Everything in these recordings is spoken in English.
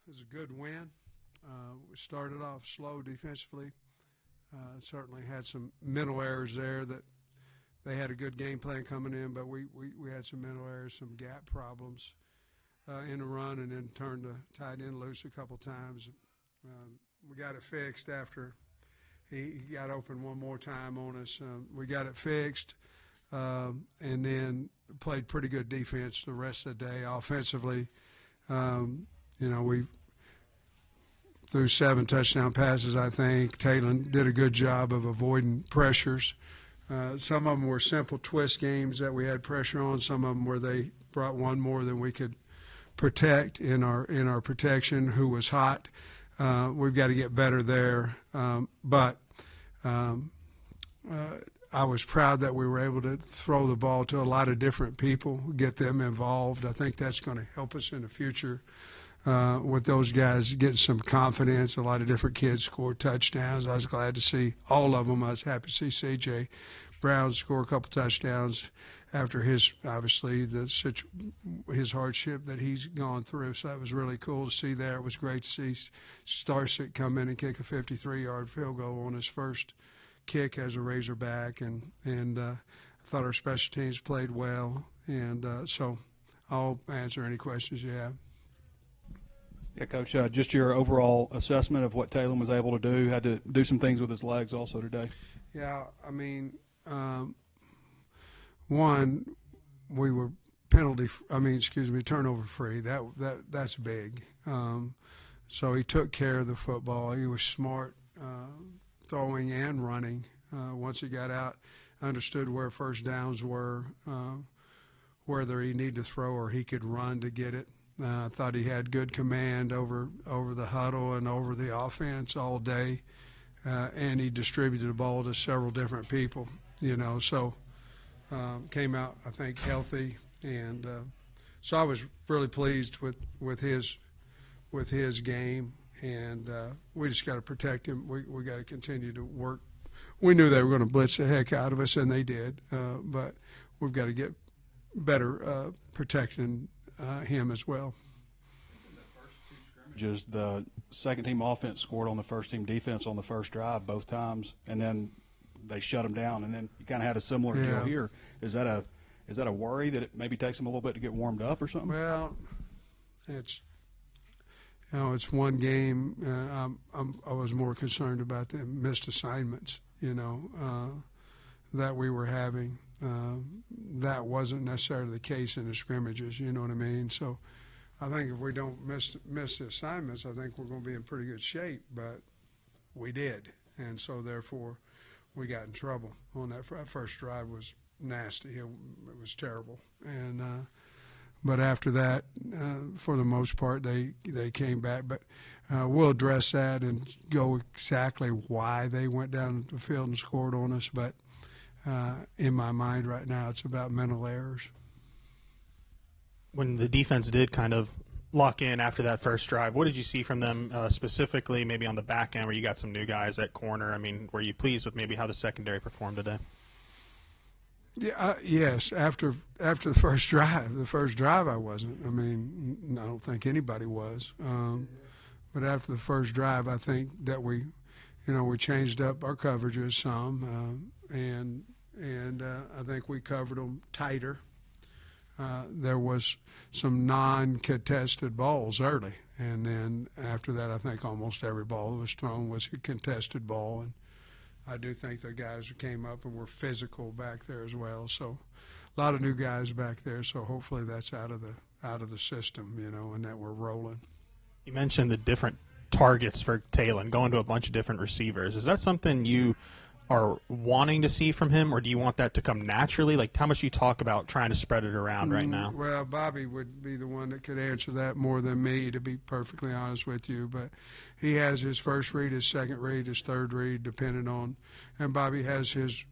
was a good win. We started off slow defensively. Certainly had some mental errors there that they had a good game plan coming in, but we had some mental errors, some gap problems in the run, and then turned the tight end loose a couple times. We got it fixed after he got open one more time on us. We got it fixed and then played pretty good defense the rest of the day. Offensively, we threw 7 touchdown passes, I think. Talon did a good job of avoiding pressures. Some of them were simple twist games that we had pressure on. Some of them where they brought one more than we could protect in our protection, who was hot. We've got to get better there. But I was proud that we were able to throw the ball to a lot of different people, get them involved. I think that's going to help us in the future with those guys getting some confidence. A lot of different kids scored touchdowns. I was glad to see all of them. I was happy to see C.J. Brown score a couple touchdowns after his hardship that he's gone through. So that was really cool to see there. It was great to see Starsick come in and kick a 53-yard field goal on his first kick as a Razorback, and I thought our special teams played well. And so I'll answer any questions you have. Yeah, Coach, just your overall assessment of what Talon was able to do. Had to do some things with his legs also today. Yeah, I mean, one, we were turnover free. That's big. So he took care of the football. He was smart throwing and running. Once he got out, understood where first downs were, whether he needed to throw or he could run to get it. I thought he had good command over the huddle and over the offense all day, and he distributed the ball to several different people, so came out, I think, healthy. And so I was really pleased with his game, and we just got to protect him. We got to continue to work. We knew they were going to blitz the heck out of us, and they did, but we've got to get better protecting him as well. In the first 2 scrimmages, the second-team offense scored on the first-team defense on the first drive both times, and then they shut them down. And then you kind of had a similar deal here. Is that a worry that it maybe takes them a little bit to get warmed up or something? Well, it's one game. I was more concerned about the missed assignments, that we were having. That wasn't necessarily the case in the scrimmages, you know what I mean? So I think if we don't miss the assignments, I think we're going to be in pretty good shape, but we did. And so therefore we got in trouble on that first drive. Was nasty. It was terrible. And but after that, for the most part, they came back. But we'll address that and go exactly why they went down the field and scored on us. But in my mind right now, it's about mental errors. When the defense did kind of lock in after that first drive, what did you see from them specifically, maybe on the back end where you got some new guys at corner? I mean, were you pleased with maybe how the secondary performed today? Yeah, yes. After the first drive I wasn't. I mean, I don't think anybody was. But after the first drive, I think that we changed up our coverages some, and I think we covered them tighter. There was some non-contested balls early, and then after that, I think almost every ball that was thrown was a contested ball, and I do think the guys who came up and were physical back there as well. So a lot of new guys back there, so hopefully that's out of the system, and that we're rolling. You mentioned the different targets for Talon, going to a bunch of different receivers. Is that something you are wanting to see from him, or do you want that to come naturally? Like, how much do you talk about trying to spread it around right now? Well, Bobby would be the one that could answer that more than me, to be perfectly honest with you. But he has his first read, his second read, his third read, depending on – and Bobby has his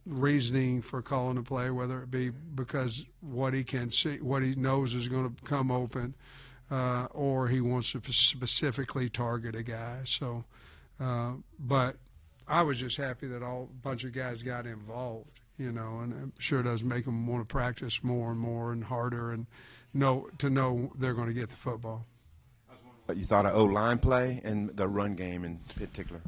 reasoning for calling a play, whether it be because what he can see, what he knows is going to come open, or he wants to specifically target a guy. So, but – I was just happy that a bunch of guys got involved, and I'm sure it does make them want to practice more and more and harder and know they're going to get the football. But you thought of O-line play and the run game in particular?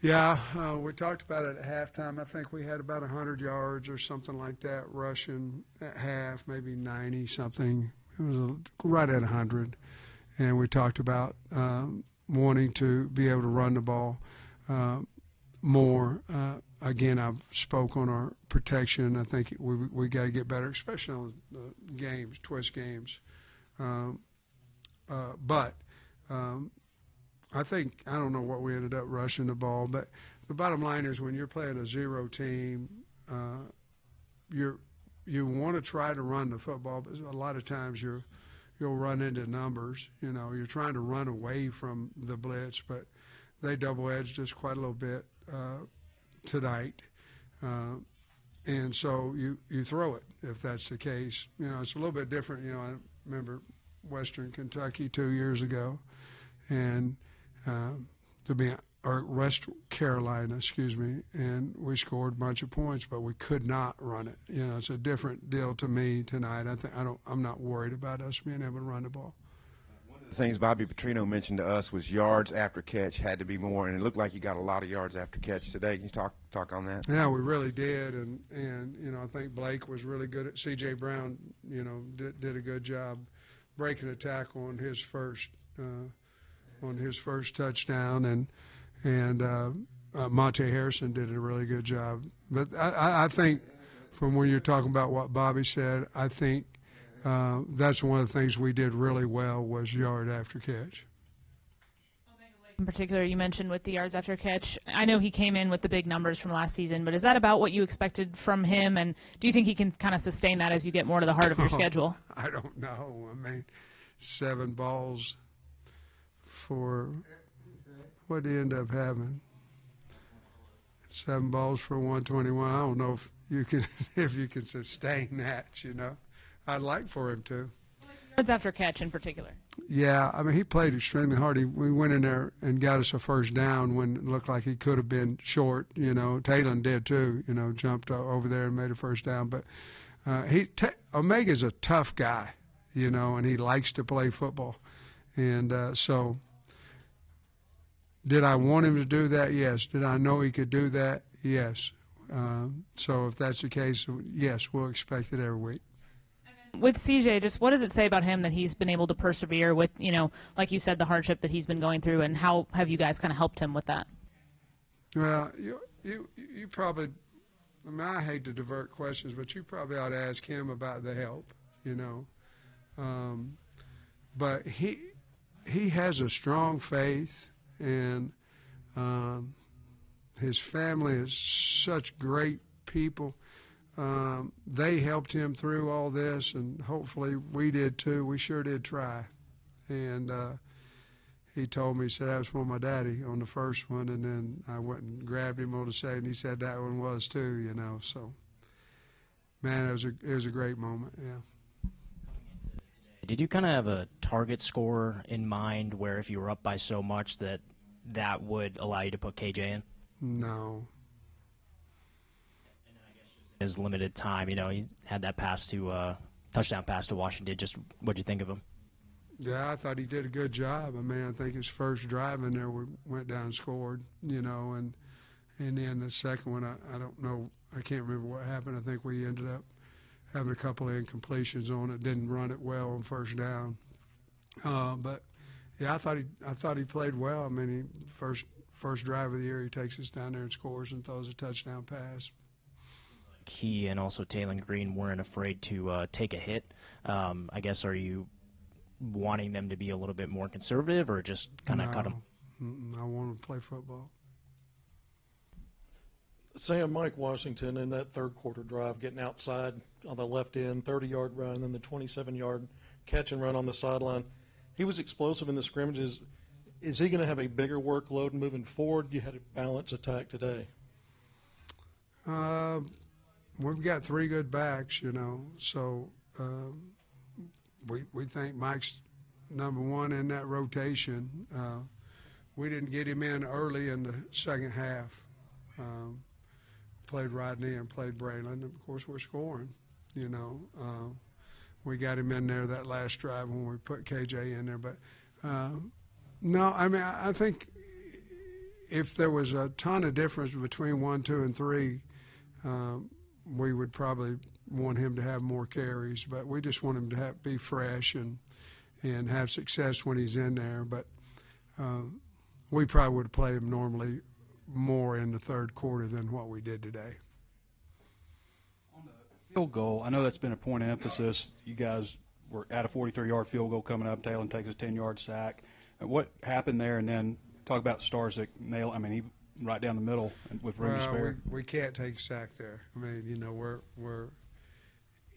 Yeah, we talked about it at halftime. I think we had about 100 yards or something like that rushing at half, maybe 90 something. It was right at 100. And we talked about wanting to be able to run the ball more. Again, I've spoke on our protection. I think we got to get better, especially on games, twist games. But I think, I don't know what we ended up rushing the ball, but the bottom line is when you're playing a zero team, you want to try to run the football, but a lot of times you'll run into numbers. You know, you're trying to run away from the blitz, but they double-edged us quite a little bit tonight. And so you throw it if that's the case. You know, it's a little bit different. You know, I remember Western Kentucky 2 years ago, and or West Carolina, excuse me, and we scored a bunch of points, but we could not run it. You know, it's a different deal to me tonight. I'm not worried about us being able to run the ball. One of the things Bobby Petrino mentioned to us was yards after catch had to be more, and it looked like you got a lot of yards after catch today. Can you talk on that? Yeah, we really did, and you know, I think Blake was really good at. C.J. Brown, you know, did a good job breaking a tackle on his first touchdown, and Monte Harrison did a really good job. But I think from when you're talking about what Bobby said, I think that's one of the things we did really well was yard after catch. In particular, you mentioned with the yards after catch. I know he came in with the big numbers from last season, but is that about what you expected from him? And do you think he can kind of sustain that as you get more to the heart of your schedule? I don't know. I mean, 7 balls for what did he end up having? 7 balls for 121. I don't know if you can sustain that. You know, I'd like for him to. Yards after catch in particular. Yeah, I mean, he played extremely hard. We went in there and got us a first down when it looked like he could have been short. You know, Talon did too. You know, jumped over there and made a first down. But Omega's a tough guy. You know, and he likes to play football. And so, did I want him to do that? Yes. Did I know he could do that? Yes. So if that's the case, yes, we'll expect it every week. With CJ, just what does it say about him that he's been able to persevere with, you know, like you said, the hardship that he's been going through, and how have you guys kind of helped him with that? Well, you probably, I mean, I hate to divert questions, but you probably ought to ask him about the help, you know. But he has a strong faith, and his family is such great people. They helped him through all this, and hopefully we did too. We sure did try. And he told me, he said, that was for my daddy on the first one, and then I went and grabbed him on the second, and he said that one was too, you know. So, man, it was a great moment, yeah. Did you kind of have a target score in mind where if you were up by so much that would allow you to put KJ in? No. His limited time, you know, he had that touchdown pass to Washington. Just what'd you think of him? Yeah, I thought he did a good job. I mean, I think his first drive in there, we went down and scored, you know, and then the second one, I don't know, I can't remember what happened. I think we ended up having a couple of incompletions on it, didn't run it well on first down. But yeah, I thought he played well. I mean, first drive of the year, he takes us down there and scores and throws a touchdown pass. He and also Talon Green weren't afraid to take a hit. I guess, are you wanting them to be a little bit more conservative, or just kind of cut them? I want them to play football. Sam, Mike Washington in that third quarter drive, getting outside on the left end, 30-yard run, and then the 27-yard catch and run on the sideline. He was explosive in the scrimmages. Is he going to have a bigger workload moving forward? You had a balanced attack today. We've got 3 good backs, you know, so we think Mike's number 1 in that rotation. We didn't get him in early in the second half. Played Rodney and played Braylon, and of course we're scoring, you know. We got him in there that last drive when we put KJ in there, but No, I mean, I think if there was a ton of difference between 1, 2, and 3, we would probably want him to have more carries. But we just want him to be fresh and have success when he's in there. But we probably would have played him normally more in the third quarter than what we did today. On the field goal, I know that's been a point of emphasis. You guys were at a 43-yard field goal coming up. Taylor takes a 10-yard sack. What happened there? And then talk about Starzyk nail. I mean, he right down the middle with room to spare. We can't take a sack there. I mean, you know, we're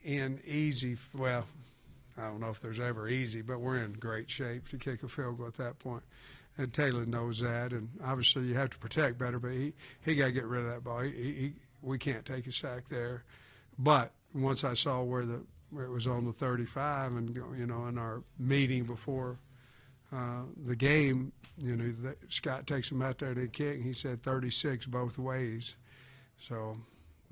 in easy. Well, I don't know if there's ever easy, but we're in great shape to kick a field goal at that point. And Taylor knows that, and obviously you have to protect better, but he got to get rid of that ball. We can't take a sack there. But once I saw where it was on the 35, and you know, in our meeting before the game, you know, Scott takes him out there to kick, and he said 36 both ways. So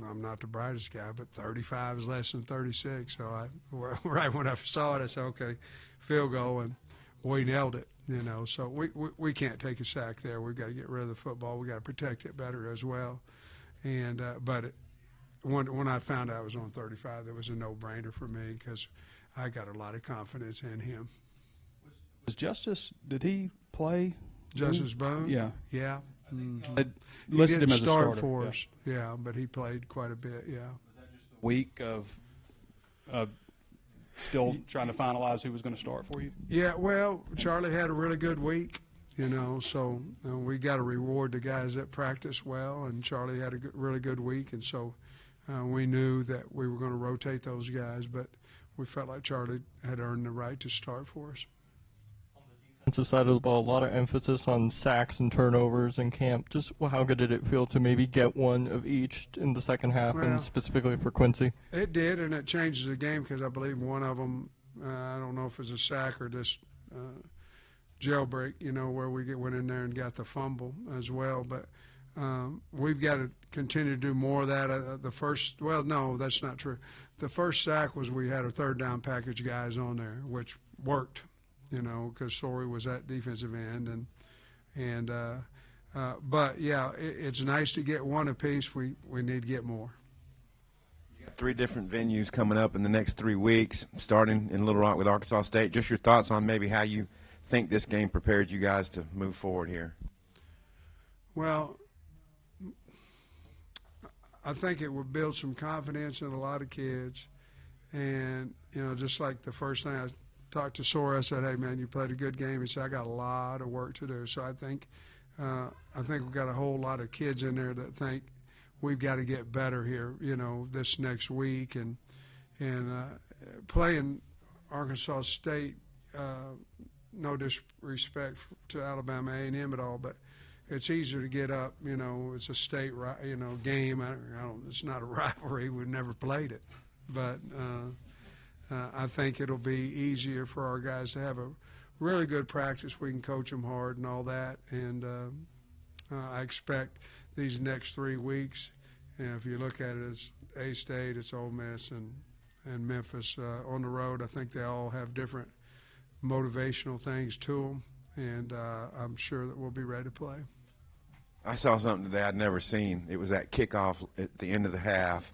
I'm not the brightest guy, but 35 is less than 36. So right when I saw it, I said, okay, field goal, and we nailed it. You know, so we can't take a sack there. We've got to get rid of the football. We've got to protect it better as well. And but when I found out I was on 35, that was a no-brainer for me because I got a lot of confidence in him. Was Justice, did he play? Justice Boone? Yeah. Yeah. They He listed didn't him as a start starter. for Yeah. us, yeah, but he played quite a bit, yeah. Week of still trying to finalize who was going to start for you? Yeah, well, Charlie had a really good week, you know, so we got to reward the guys that practice well, and Charlie had a really good week, and so we knew that we were going to rotate those guys, but we felt like Charlie had earned the right to start for us. Defensive side of the ball, a lot of emphasis on sacks and turnovers in camp. Just how good did it feel to maybe get one of each in the second half, Well, and specifically for Quincy? It did, and it changes the game because I believe one of them, I don't know if it was a sack or just jailbreak, you know, where we went in there and got the fumble as well. But we've got to continue to do more of that. Well, no, that's not true. The first sack was we had a third down package guys on there, which worked. You know, because Sorey was at defensive end, but yeah, it's nice to get one apiece. We need to get more. You got 3 different venues coming up in the next 3 weeks, starting in Little Rock with Arkansas State. Just your thoughts on maybe how you think this game prepared you guys to move forward here. Well, I think it would build some confidence in a lot of kids, and you know, just like the first thing I talked to Sorey, I said, hey, man, you played a good game. He said, I got a lot of work to do. So I think we've got a whole lot of kids in there that think we've got to get better here, you know, this next week. And playing Arkansas State, no disrespect to Alabama A&M at all, but it's easier to get up, you know, it's a state, you know, game. It's not a rivalry. We've never played it. But I think it'll be easier for our guys to have a really good practice. We can coach them hard and all that. And I expect these next 3 weeks, and if you look at it, it's A-State, it's Ole Miss, and Memphis on the road. I think they all have different motivational things to them, and I'm sure that we'll be ready to play. I saw something today I'd never seen. It was that kickoff at the end of the half.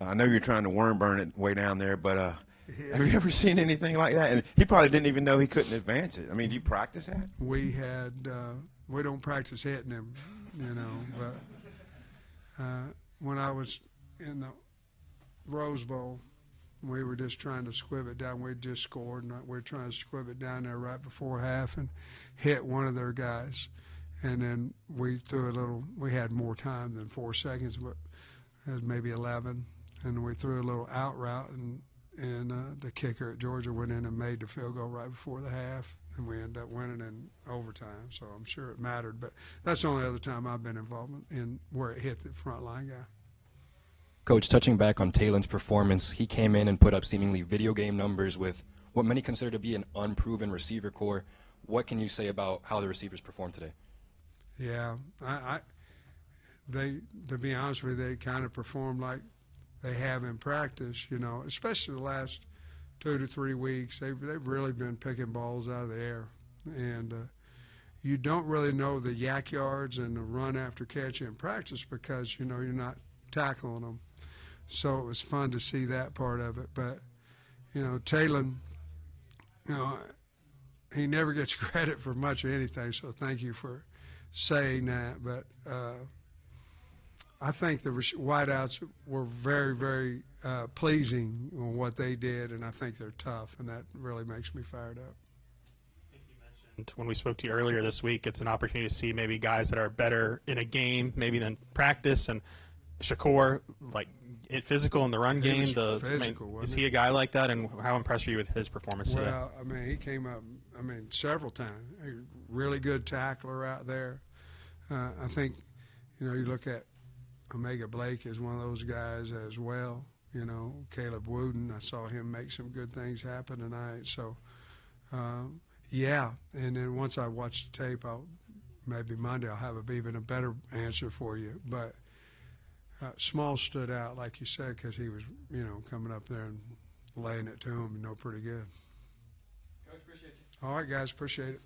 I know you're trying to worm burn it way down there, but have you ever seen anything like that? And he probably didn't even know he couldn't advance it. I mean, do you practice that? We don't practice hitting him, you know, but when I was in the Rose Bowl, we were just trying to squib it down. We'd just scored, and we were trying to squib it down there right before half and hit one of their guys. And then we had more time than 4 seconds, but it was maybe 11. And we threw a little out route, and the kicker at Georgia went in and made the field goal right before the half, and we ended up winning in overtime. So I'm sure it mattered, but that's the only other time I've been involved in where it hit the front line guy. Coach, touching back on Taylon's performance, he came in and put up seemingly video game numbers with what many consider to be an unproven receiver core. What can you say about how the receivers performed today? Yeah, to be honest with you, they kind of performed like they have in practice, you know, especially the last 2 to 3 weeks. They've really been picking balls out of the air, and you don't really know the yak yards and the run after catch in practice because, you know, you're not tackling them. So it was fun to see that part of it. But, you know, Talon, you know, he never gets credit for much of anything, so thank you for saying that. But I think the wideouts were very, very pleasing on what they did, and I think they're tough, and that really makes me fired up. When we spoke to you earlier this week, it's an opportunity to see maybe guys that are better in a game maybe than practice. And Shakur, like physical in the run game. Is he a guy like that? And how impressed are you with his performance today? Well, I mean, he came up, several times. A really good tackler out there. I think, you know, you look at Omega Blake is one of those guys as well. You know, Caleb Wooden, I saw him make some good things happen tonight. So, yeah, and then once I watch the tape, maybe Monday I'll have even a better answer for you. But Small stood out, like you said, because he was, you know, coming up there and laying it to him, you know, pretty good. Coach, appreciate you. All right, guys, appreciate it.